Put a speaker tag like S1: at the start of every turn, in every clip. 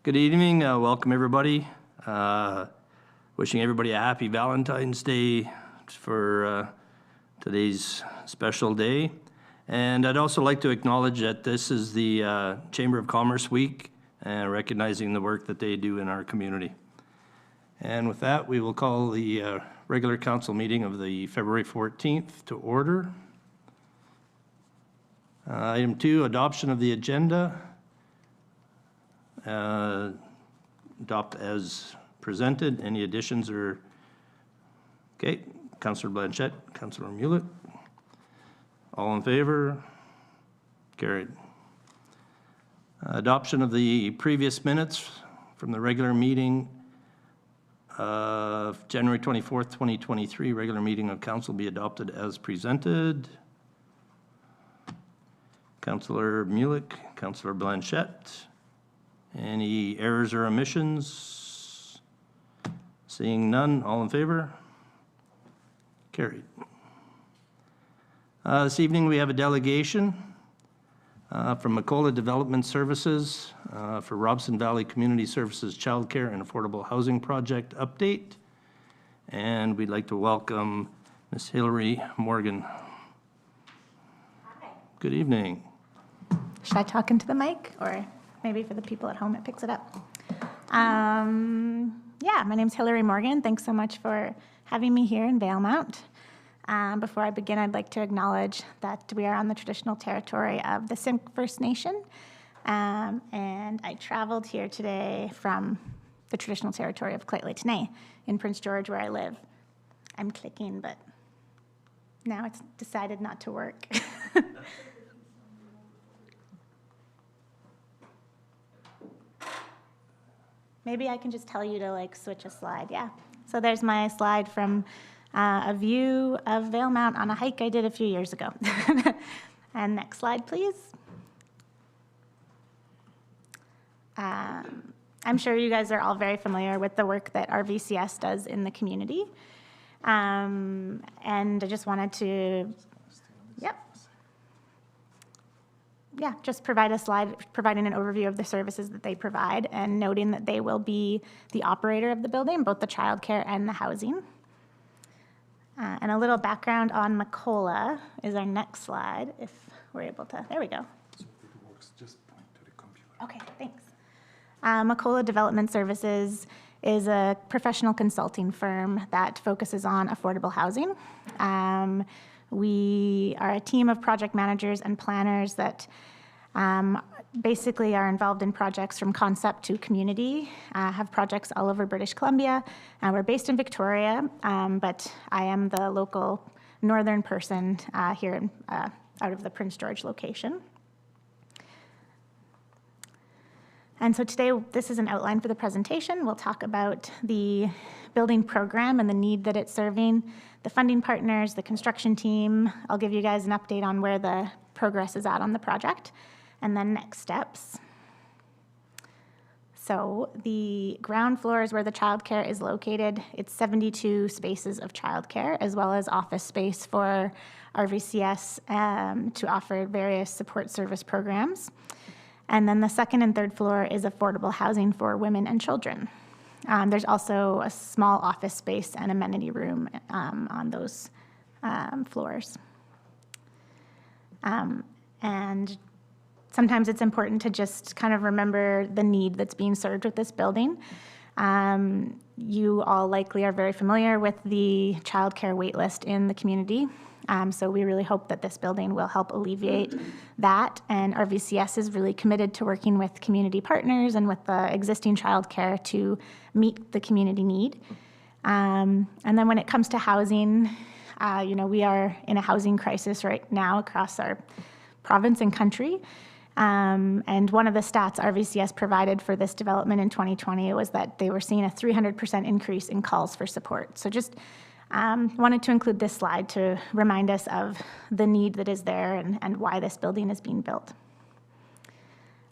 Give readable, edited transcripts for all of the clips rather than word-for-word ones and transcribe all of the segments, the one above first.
S1: Good evening. Welcome, everybody. Wishing everybody a happy Valentine's Day for today's special day. And I'd also like to acknowledge that this is the Chamber of Commerce Week, and recognizing the work that they do in our community. And with that, we will call the regular council meeting of the February 14th to order. Item 2, adoption of the agenda. Adopt as presented. Any additions or? Okay. Councillor Blanchette, Councillor Mulyk. All in favor? Carried. Adoption of the previous minutes from the regular meeting of January 24th, 2023. Regular meeting of council be adopted as presented. Councillor Mulyk, Councillor Blanchette. Any errors or omissions? Seeing none, all in favor? Carried. This evening we have a delegation from Macola Development Services for Robson Valley Community Services Childcare and Affordable Housing Project update. And we'd like to welcome Ms. Hillary Morgan.
S2: Hi.
S1: Good evening.
S2: Should I talk into the mic, or maybe for the people at home it picks it up? Yeah, my name's Hillary Morgan. Thanks so much for having me here in Valemount. Before I begin, I'd like to acknowledge that we are on the traditional territory of the Simk First Nation, and I traveled here today from the traditional territory of Clayton in Prince George, where I live. I'm clicking, but now it's decided not to work. Maybe I can just tell you to switch a slide, yeah. So there's my slide from a view of Valemount on a hike I did a few years ago. And next slide, please. I'm sure you guys are all very familiar with the work that our VCS does in the community. And I just wanted to, just provide a slide providing an overview of the services that they provide and noting that they will be the operator of the building, both the childcare and the housing. And a little background on Macola is our next slide, if we're able to. There we go.
S3: So if it works, just point to the computer.
S2: Okay, thanks. Macola Development Services is a professional consulting firm that focuses on affordable housing. We are a team of project managers and planners that basically are involved in projects from concept to community, have projects all over British Columbia. We're based in Victoria, but I am the local northern person here out of the Prince George location. And so today, this is an outline for the presentation. We'll talk about the building program and the need that it's serving, the funding partners, the construction team. I'll give you guys an update on where the progress is at on the project, and then next steps. So the ground floor is where the childcare is located. It's 72 spaces of childcare, as well as office space for our VCS to offer various support service programs. And then the second and third floor is affordable housing for women and children. There's also a small office space and amenity room on those floors. And sometimes it's important to just kind of remember the need that's being served with this building. You all likely are very familiar with the childcare wait list in the community. So we really hope that this building will help alleviate that. And our VCS is really committed to working with community partners and with the existing childcare to meet the community need. And then when it comes to housing, we are in a housing crisis right now across our province and country. And one of the stats our VCS provided for this development in 2020 was that they were seeing a 300% increase in calls for support. So just wanted to include this slide to remind us of the need that is there and why this building is being built.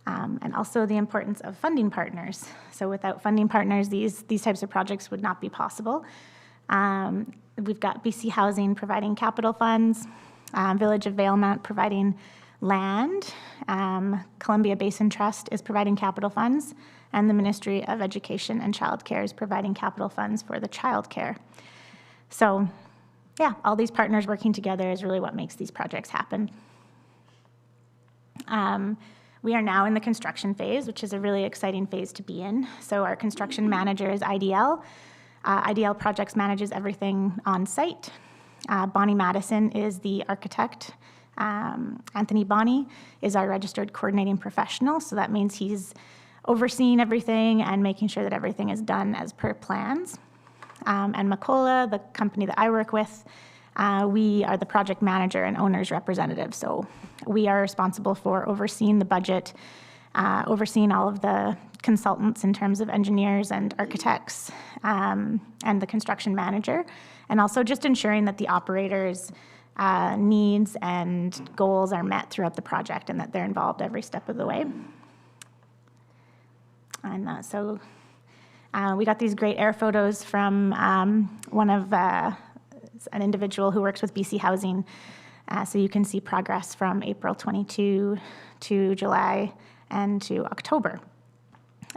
S2: And also the importance of funding partners. So without funding partners, these types of projects would not be possible. We've got BC Housing providing capital funds, Village of Valemount providing land. Columbia Basin Trust is providing capital funds, and the Ministry of Education and Childcare is providing capital funds for the childcare. So, yeah, all these partners working together is really what makes these projects happen. We are now in the construction phase, which is a really exciting phase to be in. So our construction manager is IDL. IDL Projects manages everything on site. Bonnie Madison is the architect. Anthony Bonnie is our registered coordinating professional, so that means he's overseeing everything and making sure that everything is done as per plans. And Macola, the company that I work with, we are the project manager and owner's representative, so we are responsible for overseeing the budget, overseeing all of the consultants in terms of engineers and architects, and the construction manager, and also just ensuring that the operators' needs and goals are met throughout the project and that they're involved every step of the way. And so we got these great air photos from one of an individual who works with BC Housing. So you can see progress from April 22 to July and to October.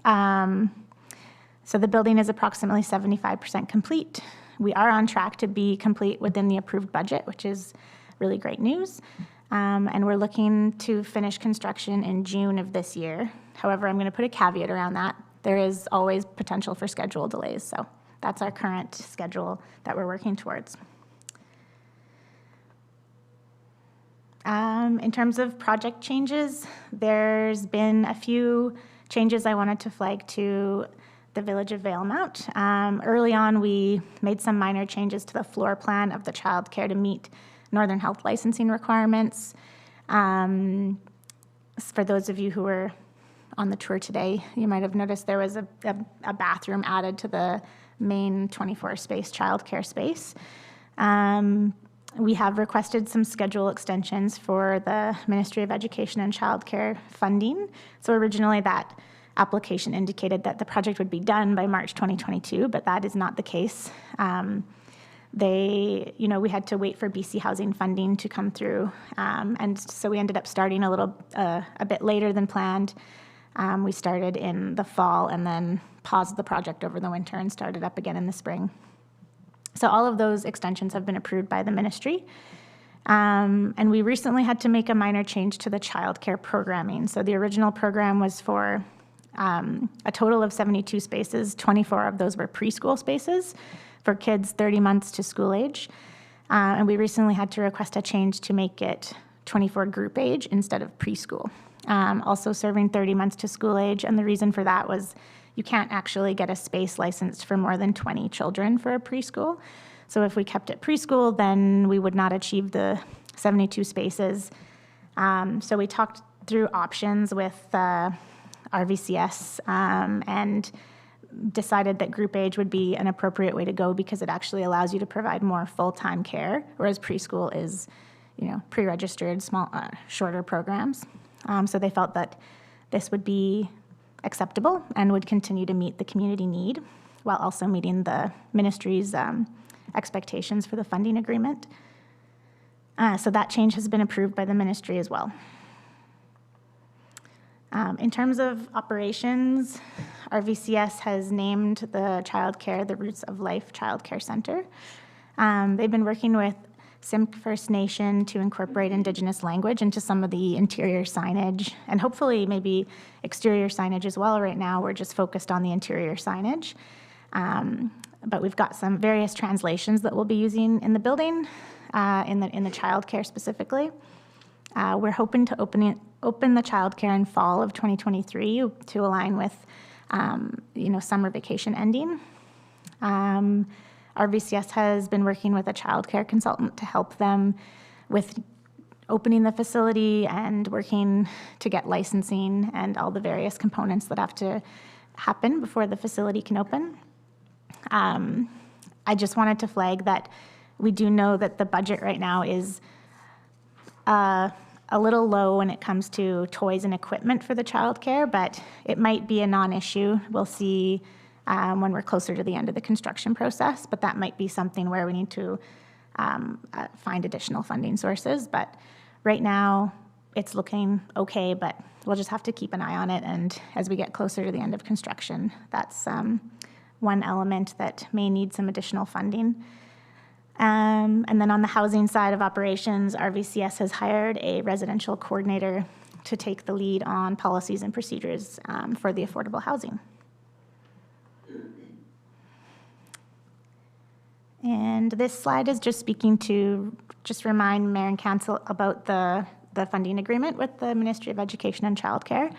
S2: So the building is approximately 75% complete. We are on track to be complete within the approved budget, which is really great news. And we're looking to finish construction in June of this year. However, I'm going to put a caveat around that. There is always potential for schedule delays, so that's our current schedule that we're working towards. In terms of project changes, there's been a few changes I wanted to flag to the village of Valemount. Early on, we made some minor changes to the floor plan of the childcare to meet Northern Health licensing requirements. For those of you who were on the tour today, you might have noticed there was a bathroom added to the main 24-space childcare space. We have requested some schedule extensions for the Ministry of Education and Childcare funding. So originally that application indicated that the project would be done by March 2022, but that is not the case. We had to wait for BC Housing funding to come through, and so we ended up starting a bit later than planned. We started in the fall and then paused the project over the winter and started up again in the spring. So all of those extensions have been approved by the ministry. And we recently had to make a minor change to the childcare programming. So the original program was for a total of 72 spaces. 24 of those were preschool spaces for kids 30 months to school age. And we recently had to request a change to make it 24 group age instead of preschool. Also serving 30 months to school age. And the reason for that was you can't actually get a space licensed for more than 20 children for a preschool. So if we kept it preschool, then we would not achieve the 72 spaces. So we talked through options with RVCS and decided that group age would be an appropriate way to go because it actually allows you to provide more full-time care, whereas preschool is, pre-registered, small, shorter programs. So they felt that this would be acceptable and would continue to meet the community need while also meeting the ministry's expectations for the funding agreement. So that change has been approved by the ministry as well. In terms of operations, RVCS has named the childcare the Roots of Life Childcare Center. They've been working with Simk First Nation to incorporate Indigenous language into some of the interior signage and hopefully maybe exterior signage as well. Right now, we're just focused on the interior signage. But we've got some various translations that we'll be using in the building, in the childcare specifically. We're hoping to open the childcare in fall of 2023 to align with, summer vacation ending. RVCS has been working with a childcare consultant to help them with opening the facility and working to get licensing and all the various components that have to happen before the facility can open. I just wanted to flag that we do know that the budget right now is a little low when it comes to toys and equipment for the childcare, but it might be a non-issue. We'll see when we're closer to the end of the construction process, but that might be something where we need to find additional funding sources. But right now, it's looking okay, but we'll just have to keep an eye on it. And as we get closer to the end of construction, that's one element that may need some additional funding. And then on the housing side of operations, RVCS has hired a residential coordinator to take the lead on policies and procedures for the affordable housing. And this slide is just speaking to, just remind Mayor and Council about the funding agreement with the Ministry of Education and Childcare.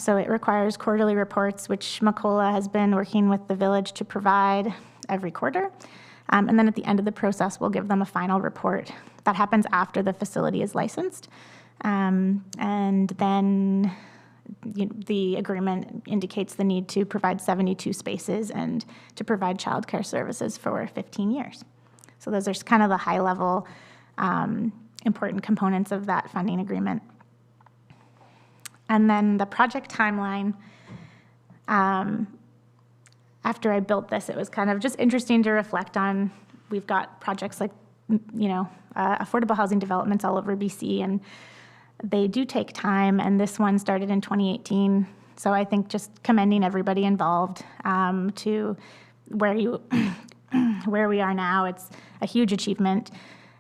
S2: So it requires quarterly reports, which Macola has been working with the village to provide every quarter. And then at the end of the process, we'll give them a final report. That happens after the facility is licensed. And then the agreement indicates the need to provide 72 spaces and to provide childcare services for 15 years. So those are kind of the high-level important components of that funding agreement. And then the project timeline, after I built this, it was kind of just interesting to reflect on. We've got projects like, affordable housing developments all over BC, and they do take time, and this one started in 2018. So I think just commending everybody involved to where we are now. It's a huge achievement,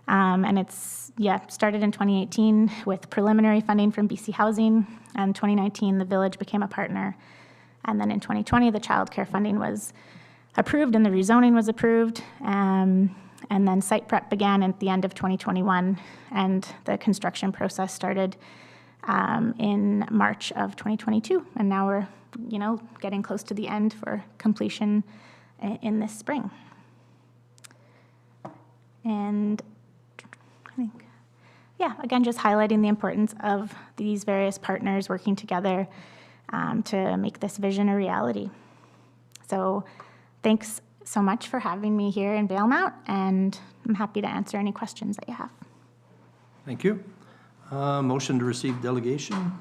S2: and it's started in 2018 with preliminary funding from BC Housing, and 2019 the village became a partner, and then in 2020 the childcare funding was approved and the rezoning was approved. And then site prep began at the end of 2021, and the construction process started in March of 2022. And now we're, getting close to the end for completion in this spring. And I think, again, just highlighting the importance of these various partners working together to make this vision a reality. So thanks so much for having me here in Valemount, and I'm happy to answer any questions that you have.
S1: Thank you. Motion to receive delegation.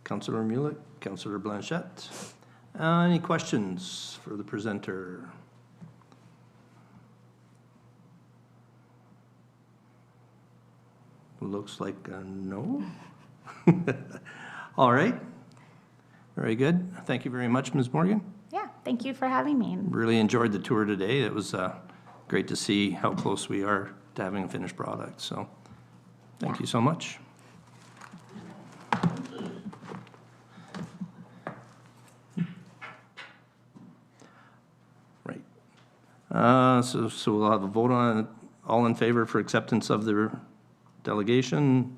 S1: Councillor Mulyk, Councillor Blanchette. Any questions for the presenter? Looks like no. All right. Very good. Thank you very much, Ms. Morgan.
S2: Yeah, thank you for having me.
S1: Really enjoyed the tour today. It was great to see how close we are to having a finished product. So thank you so much. Right. So we'll have a vote on it. All in favor for acceptance of the delegation?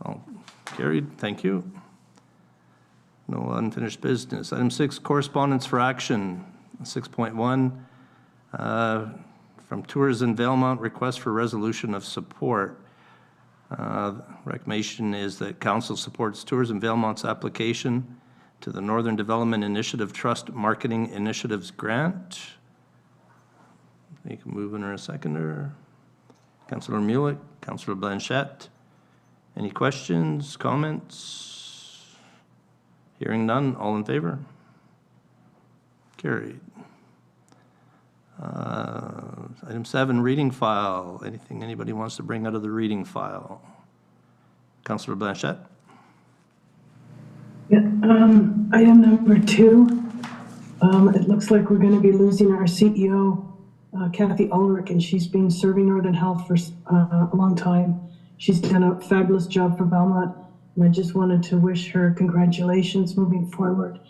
S1: All carried. Thank you. No unfinished business. Item 6, correspondence for action. 6.1, from Tues in Valemount, request for resolution of support. Recommendation is that council supports Tues in Valemount's application to the Northern Development Initiative Trust Marketing Initiatives Grant. You can move in or a seconder. Councillor Mulyk, Councillor Blanchette. Any questions, comments? Hearing none, all in favor? Carried. Item 7, reading file. Anything anybody wants to bring out of the reading file? Councillor Blanchette?
S4: Yeah, item number 2. It looks like we're going to be losing our CEO, Kathy Ulrich, and she's been serving Northern Health for a long time. She's done a fabulous job for Valemount. And I just wanted to wish her congratulations moving forward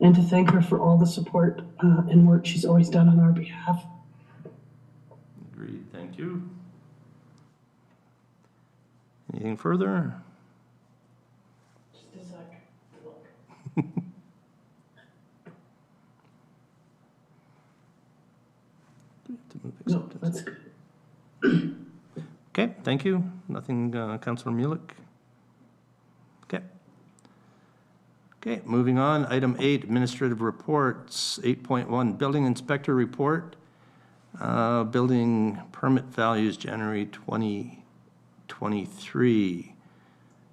S4: and to thank her for all the support and work she's always done on our behalf.
S1: Agreed, thank you. Anything further?
S4: Just a sec. Look. No, that's good.
S1: Okay, thank you. Nothing, Councillor Mulyk? Okay, moving on. Item 8, administrative reports. 8.1, building inspector report. Building permit values, January 2023.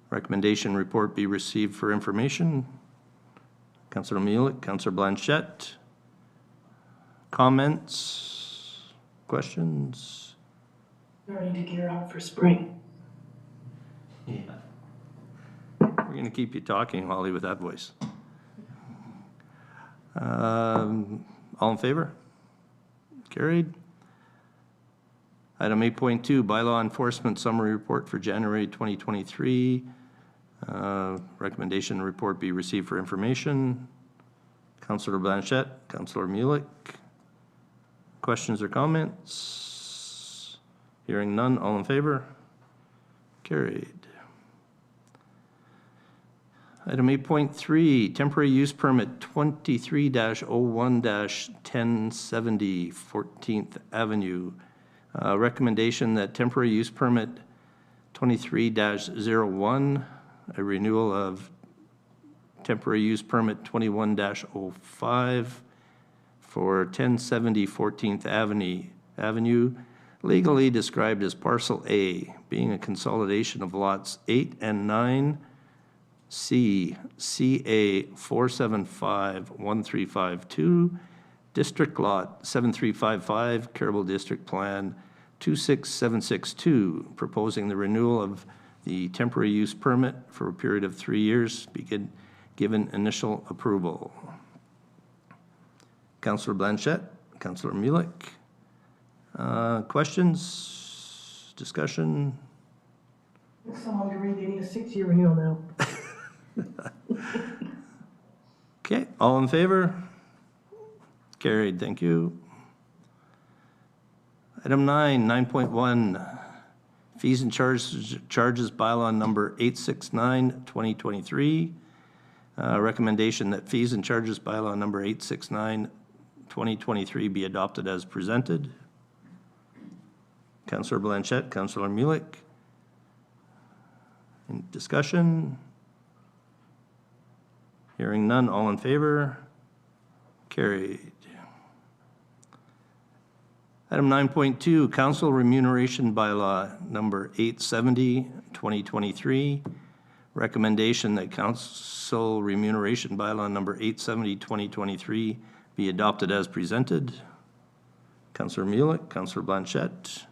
S1: Recommendation report be received for information. Councillor Mulyk, Councillor Blanchette. Comments, questions?
S4: Starting to gear up for spring.
S1: Yeah. We're going to keep you talking, Holly, with that voice. All in favor? Carried. Item 8.2, Bylaw Enforcement Summary Report for January 2023. Recommendation report be received for information. Councillor Blanchette, Councillor Mulyk. Questions or comments? Hearing none, all in favor? Carried. Item 8.3, Temporary Use Permit 23-01-1070 14th Avenue. Recommendation that temporary use permit 23-01, a renewal of temporary use permit 21-05 for 1070 14th Avenue, legally described as Parcel A, being a consolidation of lots 8 and 9, C, CA 475-1352, District Lot 7355, Caribou District Plan 26762, proposing the renewal of the temporary use permit for a period of 3 years, given initial approval. Councillor Blanchette, Councillor Mulyk. Questions, discussion?
S4: Someone to read, they need a 6-year renewal now.
S1: Okay, all in favor? Carried, thank you. Item 9.1, Fees and Charges Bylaw Number 869, 2023. Recommendation that Fees and Charges Bylaw Number 869, 2023 be adopted as presented. Councillor Blanchette, Councillor Mulyk. Any discussion? Hearing none, all in favor? Carried. Item 9.2, Council Remuneration Bylaw Number 870, 2023. Recommendation that Council Remuneration Bylaw Number 870, 2023 be adopted as presented. Councillor Mulyk, Councillor Blanchette.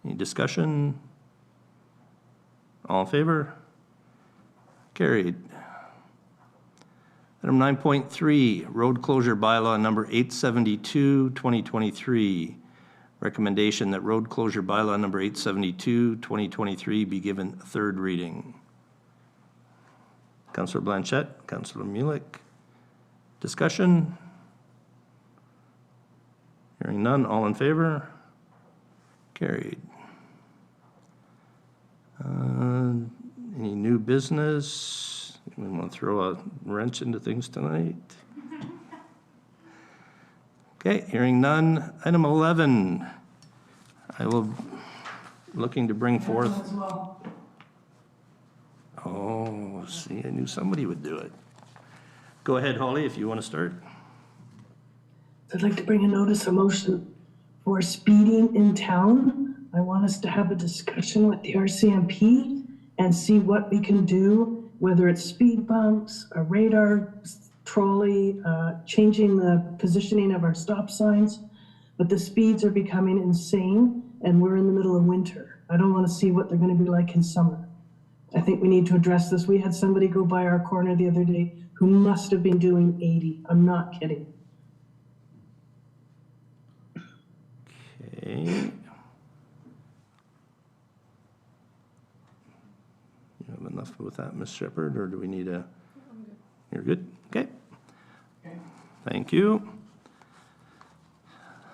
S1: Any discussion? All in favor? Carried. Item 9.3, Road Closure Bylaw Number 872, 2023. Recommendation that Road Closure Bylaw Number 872, 2023 be given third reading. Councillor Blanchette, Councillor Mulyk. Discussion? Hearing none, all in favor? Carried. Any new business? We want to throw a wrench into things tonight? Okay, hearing none. Item 11, I will, looking to bring forth. Oh, see, I knew somebody would do it. Go ahead, Hollie, if you want to start.
S4: I'd like to bring a notice of motion for speeding in town. I want us to have a discussion with the RCMP and see what we can do, whether it's speed bumps, a radar trolley, changing the positioning of our stop signs. But the speeds are becoming insane, and we're in the middle of winter. I don't want to see what they're going to be like in summer. I think we need to address this. We had somebody go by our corner the other day who must have been doing 80. I'm not kidding.
S1: Okay. You have enough with that, Ms. Shepherd, or do we need a? You're good? Okay. Thank you.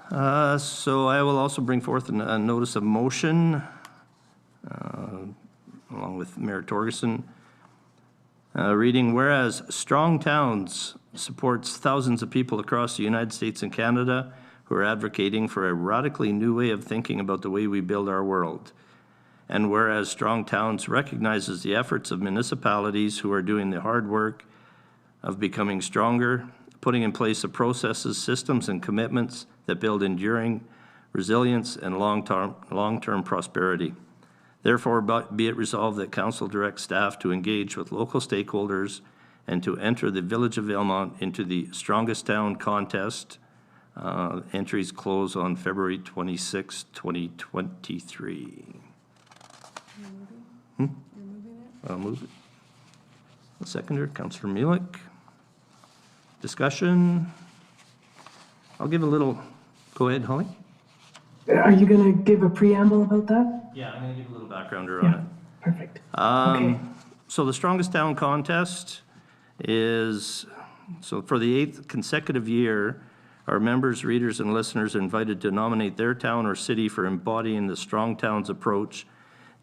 S1: So I will also bring forth a notice of motion along with Mayor Torgerson. Reading, whereas Strong Towns supports thousands of people across the United States and Canada who are advocating for a radically new way of thinking about the way we build our world. And whereas Strong Towns recognizes the efforts of municipalities who are doing the hard work of becoming stronger, putting in place the processes, systems, and commitments that build enduring resilience and long-term prosperity. Therefore, be it resolved that Council directs staff to engage with local stakeholders and to enter the Village of Valemount into the Strongest Town contest. Entries close on February 26, 2023. I'll move it. The seconder, Councillor Mulyk. Discussion? I'll give a little, go ahead, Hollie.
S4: Are you going to give a preamble about that?
S1: Yeah, I'm going to give a little backgrounder on it.
S4: Perfect. Okay.
S1: So the Strongest Town contest is, so for the 8th consecutive year, our members, readers, and listeners are invited to nominate their town or city for embodying the Strong Towns approach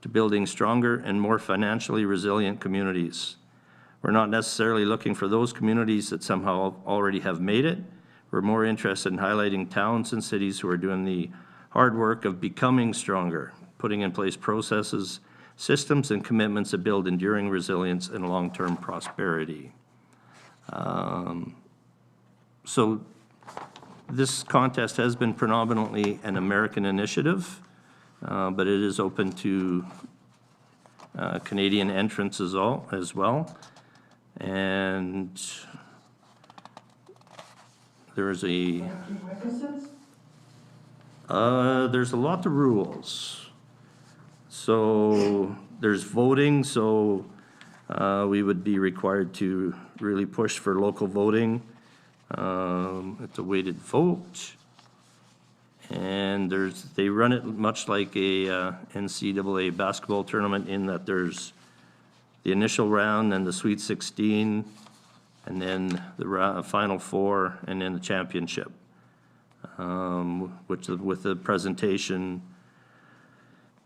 S1: to building stronger and more financially resilient communities. We're not necessarily looking for those communities that somehow already have made it. We're more interested in highlighting towns and cities who are doing the hard work of becoming stronger, putting in place processes, systems, and commitments that build enduring resilience and long-term prosperity. So this contest has been predominantly an American initiative, but it is open to Canadian entrants as well. And there's a lot of rules. So there's voting, so we would be required to really push for local voting. It's a weighted vote. And they run it much like a NCAA basketball tournament in that there's the initial round and the Sweet 16, and then the Final Four, and then the championship, with the presentation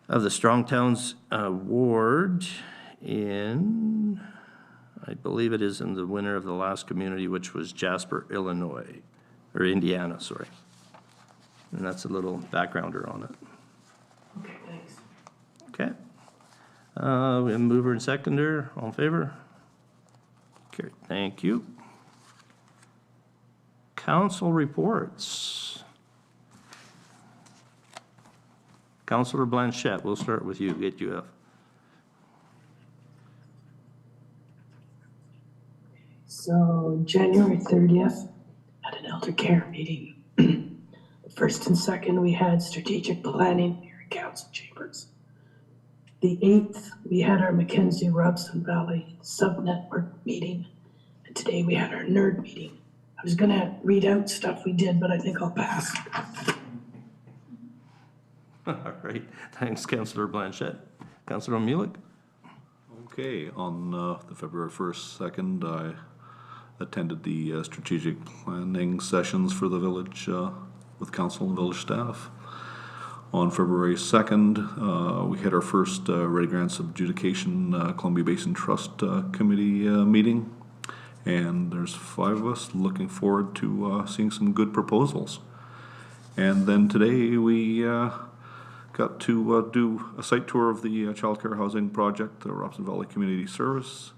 S1: of the Strong Towns Award in, I believe it is in the winner of the last community, which was Jasper, Indiana, sorry. And that's a little backgrounder on it.
S4: Okay, thanks.
S1: Okay. We have a mover and seconder. All in favor? Carried. Thank you. Council reports. Councillor Blanchette, we'll start with you. Get you up.
S4: So January 30th, at an elder care meeting. The first and second, we had strategic planning here in council chambers. The 8th, we had our Mackenzie Robson Valley sub-network meeting. And today we had our nerd meeting. I was gonna read out stuff we did, but I think I'll pass.
S1: All right. Thanks, Councillor Blanchette. Councillor Mulyk?
S5: Okay, on the February 1st, 2nd, I attended the strategic planning sessions for the village with council and village staff. On February 2nd, we had our first Ready Grants Adjudication Columbia Basin Trust Committee meeting. And there's 5 of us looking forward to seeing some good proposals. And then today we got to do a site tour of the childcare housing project, the Robson Valley Community Service.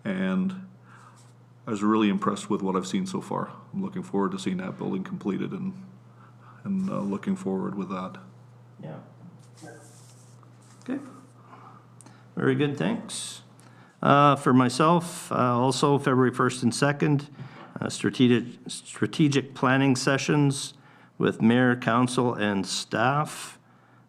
S5: And I was really impressed with what I've seen so far. I'm looking forward to seeing that building completed and looking forward with that.
S1: Yeah. Okay. Very good, thanks. For myself, also February 1st and 2nd, strategic planning sessions with mayor, council, and staff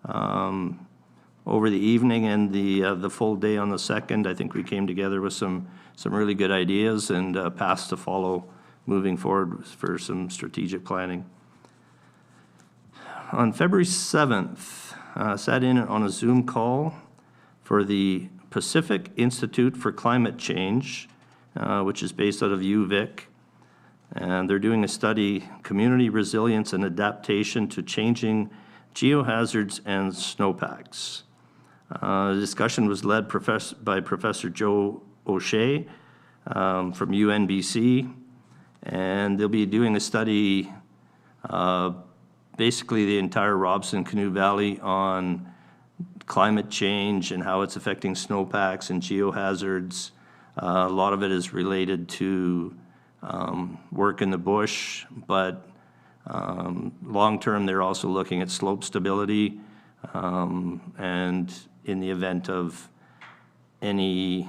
S1: over the evening and the full day on the 2nd. I think we came together with some really good ideas and paths to follow moving forward for some strategic planning. On February 7th, sat in on a Zoom call for the Pacific Institute for Climate Change, which is based out of UVic. And they're doing a study, Community Resilience and Adaptation to Changing Geohazards and Snowpacks. The discussion was led by Professor Joe O'Shea from UNBC, and they'll be doing a study basically the entire Robson Canoe Valley on climate change and how it's affecting snowpacks and geohazards. A lot of it is related to work in the bush, but long-term they're also looking at slope stability and in the event of any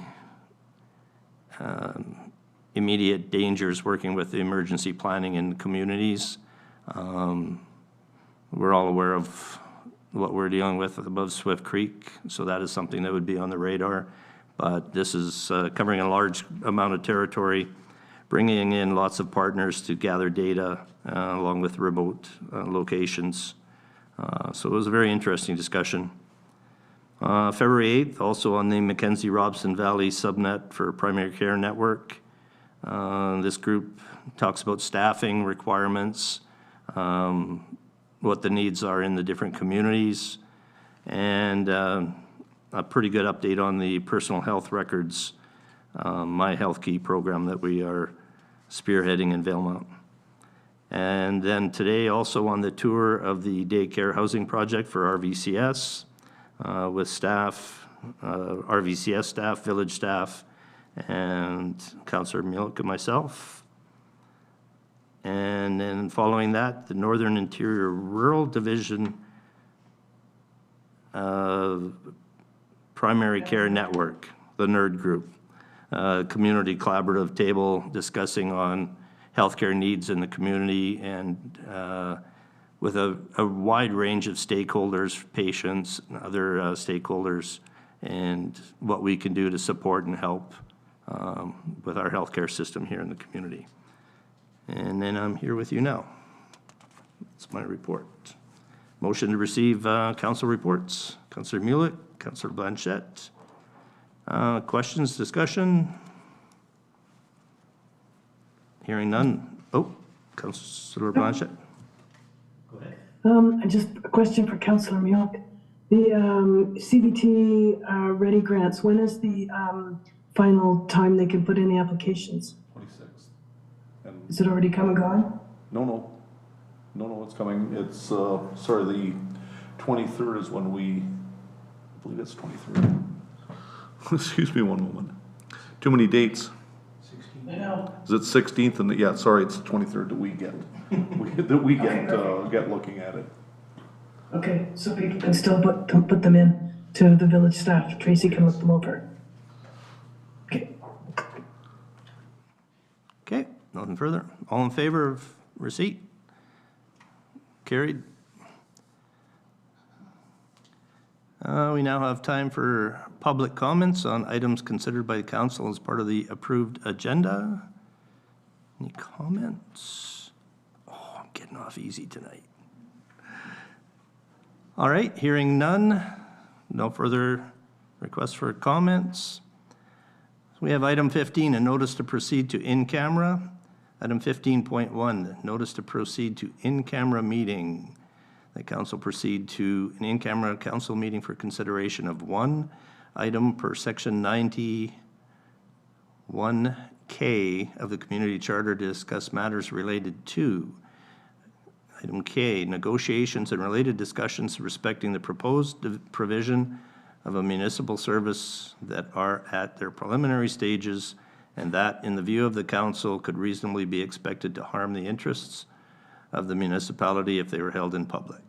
S1: immediate dangers, working with the emergency planning in communities. We're all aware of what we're dealing with above Swift Creek, so that is something that would be on the radar. but this is covering a large amount of territory, bringing in lots of partners to gather data along with remote locations. So it was a very interesting discussion. February 8th, also on the Mackenzie-Robson Valley subnet for primary care network. This group talks about staffing requirements, what the needs are in the different communities, and a pretty good update on the personal health records, My Health Key program that we are spearheading in Valemount. And then today also on the tour of the daycare housing project for RVCS with staff, RVCS staff, village staff, and Councillor Mulyk and myself. And then following that, the Northern Interior Rural Division Primary Care Network, the NERD group, community collaborative table discussing on healthcare needs in the community and with a wide range of stakeholders, patients, and other stakeholders, and what we can do to support and help with our healthcare system here in the community. And then I'm here with you now. That's my report. Motion to receive council reports. Councillor Mulyk, Councillor Blanchette. Questions, discussion? Hearing none. Oh, Councillor Blanchette. Go ahead.
S4: Just a question for Councillor Mulyk. The CBT ready grants, when is the final time they can put in the applications?
S5: 26th.
S4: Is it already come and gone?
S5: No, it's coming. It's, sorry, the 23rd is when we, I believe it's 23rd. Excuse me one moment. Too many dates.
S4: I know.
S5: Is it 16th? And yeah, sorry, it's the 23rd that we get. That we get looking at it.
S4: Okay, so people can still put them in to the village staff. Tracy can look them over. Okay.
S1: Okay, nothing further. All in favor of receipt? Carried. We now have time for public comments on items considered by the council as part of the approved agenda. Any comments? Oh, I'm getting off easy tonight. All right, hearing none. No further requests for comments. We have item 15, a notice to proceed to in-camera. Item 15.1, notice to proceed to in-camera meeting. The council proceed to an in-camera council meeting for consideration of one item per section 91K of the community charter to discuss matters related to item K, negotiations and related discussions respecting the proposed provision of a municipal service that are at their preliminary stages and that, in the view of the council, could reasonably be expected to harm the interests of the municipality if they were held in public.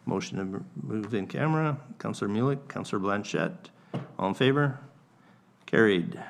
S1: Motion to move in camera. Councillor Mulyk, Councillor Blanchette. All in favor? Carried.